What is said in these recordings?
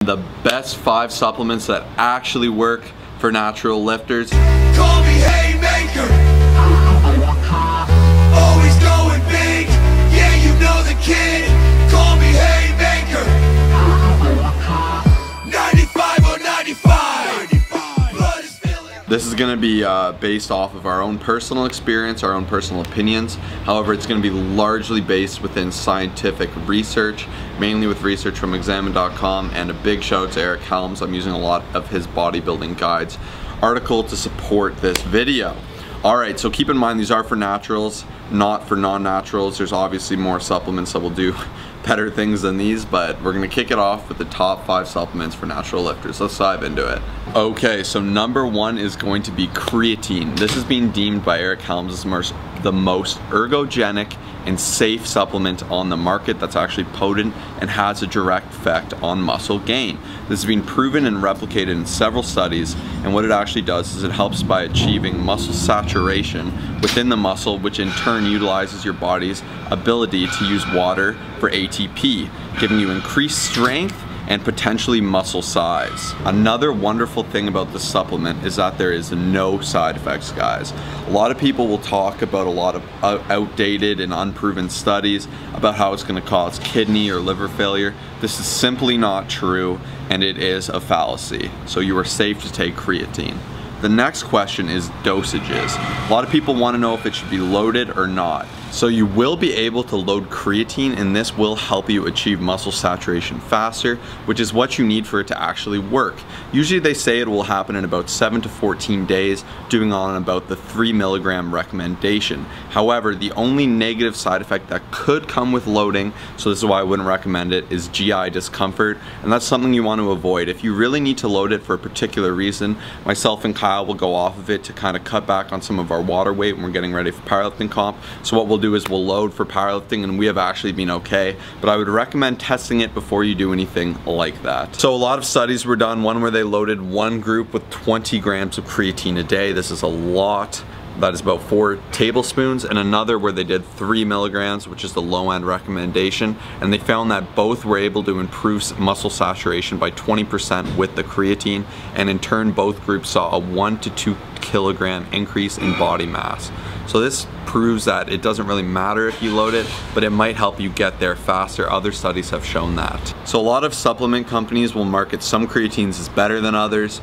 The best 5 supplements that actually work for natural lifters. Call me Haymaker. Always going big. Yeah, you know the kid. Call me Haymaker. 95 or 95. Blood is filling. This is going to be based off of our own personal experience, our own personal opinions. However, it's going to be largely based within scientific research, mainly with research from examine.com, and a big shout out to Eric Helms. I'm using a lot of his bodybuilding guides article to support this video. Alright, so keep in mind these are for naturals, not for non-naturals. There's obviously more supplements that will do better things than these, but we're going to kick it off with the top 5 supplements for natural lifters. Let's dive into it. Okay, so number 1 is going to be creatine. This is being deemed by Eric Helms as the most ergogenic and safe supplement on the market that's actually potent and has a direct effect on muscle gain. This has been proven and replicated in several studies, and what it actually does is it helps by achieving muscle saturation within the muscle, which in turn utilizes your body's ability to use water for ATP, giving you increased strength and potentially muscle size. Another wonderful thing about this supplement is that there is no side effects, guys. A lot of people will talk about a lot of outdated and unproven studies about how it's going to cause kidney or liver failure. This is simply not true, and it is a fallacy. So you are safe to take creatine. The next question is dosages. A lot of people want to know if it should be loaded or not. So you will be able to load creatine, and this will help you achieve muscle saturation faster, which is what you need for it to actually work. Usually they say it will happen in about 7 to 14 days, doing on about the 3 milligram recommendation. However, the only negative side effect that could come with loading, so this is why I wouldn't recommend it, is GI discomfort, and that's something you want to avoid. If you really need to load it for a particular reason, myself and Kyle will go off of it to kind of cut back on some of our water weight when we're getting ready for powerlifting comp. So what we'll do is we'll load for powerlifting, and we have actually been okay, but I would recommend testing it before you do anything like that. So a lot of studies were done, one where they loaded one group with 20 grams of creatine a day. This is a lot. That is about 4 tablespoons, and another where they did 3 milligrams, which is the low end recommendation, and they found that both were able to improve muscle saturation by 20% with the creatine, and in turn both groups saw a 1 to 2 kilogram increase in body mass. So this proves that it doesn't really matter if you load it, but it might help you get there faster. Other studies have shown that. So a lot of supplement companies will market some creatines as better than others.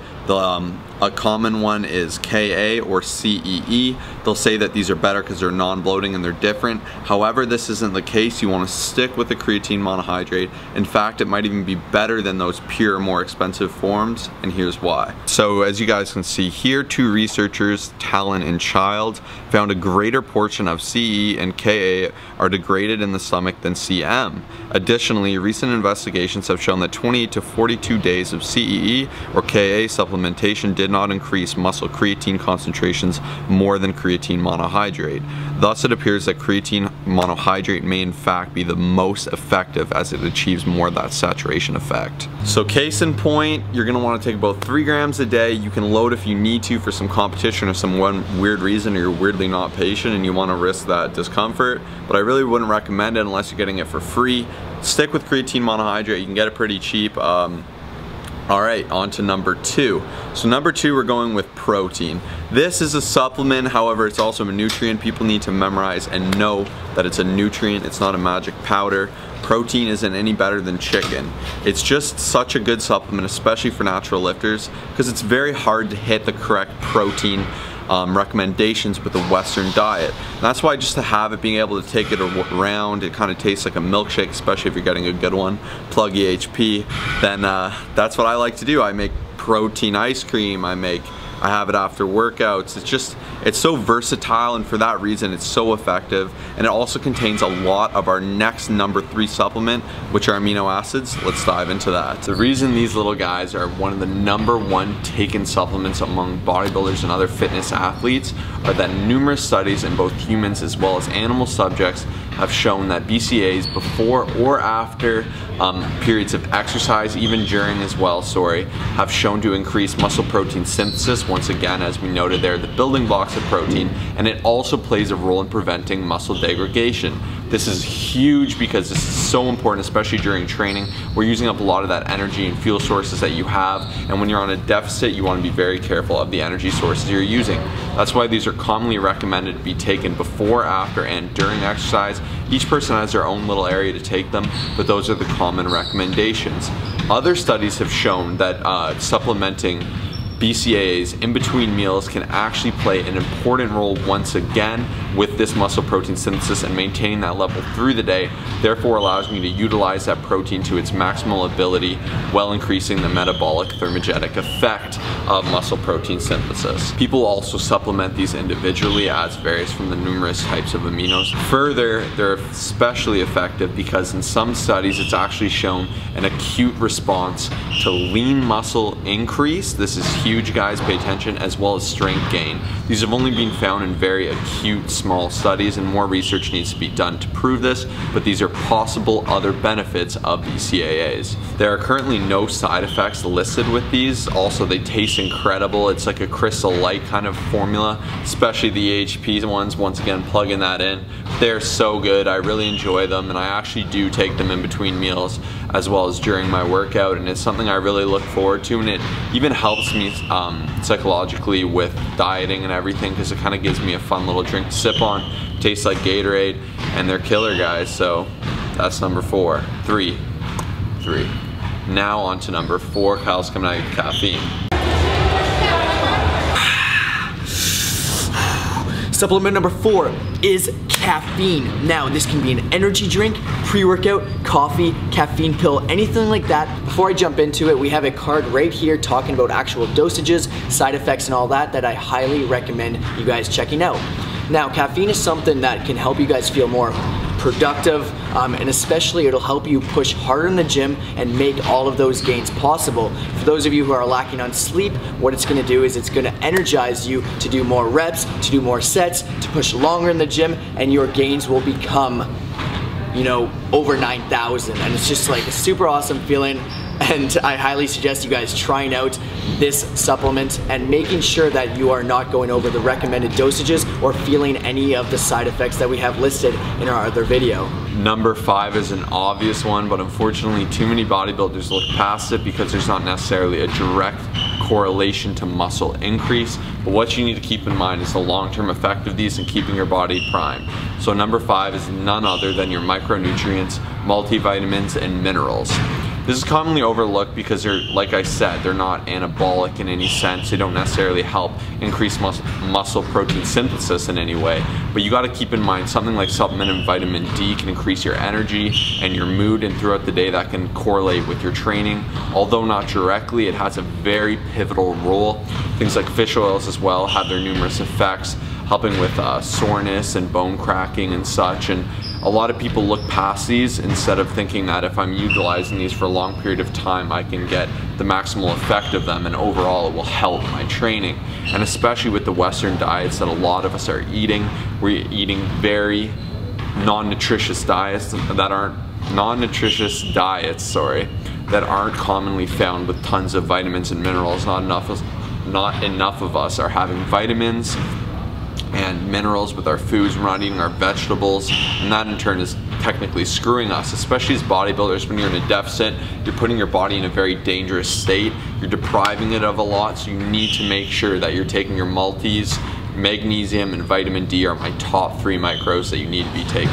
A common one is Ka or CEE. They'll say that these are better because they're non-bloating and they're different. However, this isn't the case. You want to stick with the creatine monohydrate. In fact, it might even be better than those pure, more expensive forms, and here's why. So as you guys can see here, 2 researchers, Talon and Child, found a greater portion of CE and Ka are degraded in the stomach than CM. Additionally, recent investigations have shown that 28 to 42 days of CEE or Ka supplementation did not increase muscle creatine concentrations more than creatine monohydrate. Thus, it appears that creatine monohydrate may in fact be the most effective as it achieves more of that saturation effect. So case in point, you're going to want to take about 3 grams a day. You can load if you need to for some competition or some weird reason, or you're weirdly not patient and you want to risk that discomfort, but I really wouldn't recommend it unless you're getting it for free. Stick with creatine monohydrate. You can get it pretty cheap. Alright, on to number 2. So number 2, we're going with protein. This is a supplement, however it's also a nutrient. People need to memorize and know that it's a nutrient, it's not a magic powder. Protein isn't any better than chicken. It's just such a good supplement, especially for natural lifters, because it's very hard to hit the correct protein recommendations with a Western diet. And that's why just to have it, being able to take it around, it kind of tastes like a milkshake, especially if you're getting a good one, plug EHP, then that's what I like to do. I make protein ice cream, I have it after workouts. It's so versatile, and for that reason it's so effective, and it also contains a lot of our next number 3 supplement, which are amino acids. Let's dive into that. The reason these little guys are one of the number 1 taken supplements among bodybuilders and other fitness athletes are that numerous studies in both humans as well as animal subjects have shown that BCAAs before or after periods of exercise, even during as well, have shown to increase muscle protein synthesis. Once again, as we noted there, the building block stocks of protein, and it also plays a role in preventing muscle degradation. This is huge because this is so important, especially during training. We're using up a lot of that energy and fuel sources that you have, and when you're on a deficit, you want to be very careful of the energy sources you're using. That's why these are commonly recommended to be taken before, after, and during exercise. Each person has their own little area to take them, but those are the common recommendations. Other studies have shown that supplementing BCAAs in between meals can actually play an important role once again with this muscle protein synthesis and maintaining that level through the day, therefore allows me to utilize that protein to its maximal ability while increasing the metabolic thermogenic effect of muscle protein synthesis. People also supplement these individually, as varies from the numerous types of aminos. Further, they're especially effective because in some studies it's actually shown an acute response to lean muscle increase. This is huge, guys, pay attention, as well as strength gain. These have only been found in very acute small studies, and more research needs to be done to prove this, but these are possible other benefits of BCAAs. There are currently no side effects listed with these. Also, they taste incredible. It's like a Crystal Light kind of formula, especially the AHP ones. Once again, plugging that in. They're so good. I really enjoy them, and I actually do take them in between meals as well as during my workout, and it's something I really look forward to, and it even helps me psychologically with dieting and everything, because it kind of gives me a fun little drink to sip on. Tastes like Gatorade, and they're killer, guys. So that's number 4. Three. Now on to number 4. Kyle's coming out with caffeine. Supplement number 4 is caffeine. Now, this can be an energy drink, pre-workout, coffee, caffeine pill, anything like that. Before I jump into it, we have a card right here talking about actual dosages, side effects, and all that I highly recommend you guys checking out. Now, caffeine is something that can help you guys feel more productive, and especially it'll help you push harder in the gym and make all of those gains possible. For those of you who are lacking on sleep, what it's gonna do is it's gonna energize you to do more reps, to do more sets, to push longer in the gym, and your gains will become, you know, over 9,000, and it's just like a super awesome feeling. And I highly suggest you guys trying out this supplement and making sure that you are not going over the recommended dosages or feeling any of the side effects that we have listed in our other video. Number 5 is an obvious one, but unfortunately too many bodybuilders look past it because there's not necessarily a direct correlation to muscle increase. But what you need to keep in mind is the long-term effect of these and keeping your body primed. So number 5 is none other than your micronutrients, multivitamins, and minerals. This is commonly overlooked because they're, like I said, they're not anabolic in any sense. They don't necessarily help increase muscle protein synthesis in any way. But you gotta keep in mind something like supplementing vitamin D can increase your energy and your mood, and throughout the day that can correlate with your training. Although not directly, it has a very pivotal role. Things like fish oils as well have their numerous effects, helping with soreness and bone cracking and such. And a lot of people look past these instead of thinking that if I'm utilizing these for a long period of time, I can get the maximal effect of them, and overall it will help my training. And especially with the Western diets that a lot of us are eating, we're eating very non-nutritious diets that aren't that aren't commonly found with tons of vitamins and minerals. Not enough of us are having vitamins and minerals with our foods. We're not eating our vegetables, and that in turn is technically screwing us, especially as bodybuilders. When you're in a deficit, you're putting your body in a very dangerous state. You're depriving it of a lot, so you need to make sure that you're taking your multis. Magnesium and vitamin D are my top 3 micros that you need to be taking.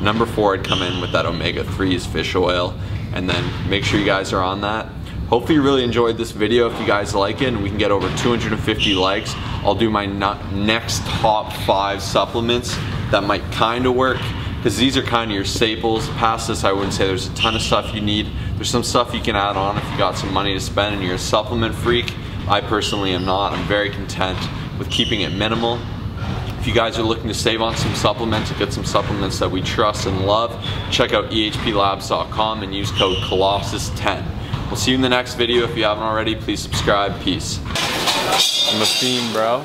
Number 4, I'd come in with that omega-3s fish oil, and then make sure you guys are on that. Hopefully you really enjoyed this video. If you guys like it and we can get over 250 likes, I'll do my next top 5 supplements that might kind of work, because these are kind of your staples. Past this, I wouldn't say there's a ton of stuff you need. There's some stuff you can add on if you got some money to spend and you're a supplement freak. I personally am not. I'm very content with keeping it minimal. If you guys are looking to save on some supplements and get some supplements that we trust and love, check out ehplabs.com and use code Colossus10. We'll see you in the next video. If you haven't already, please subscribe. Peace. I'm a fiend, bro.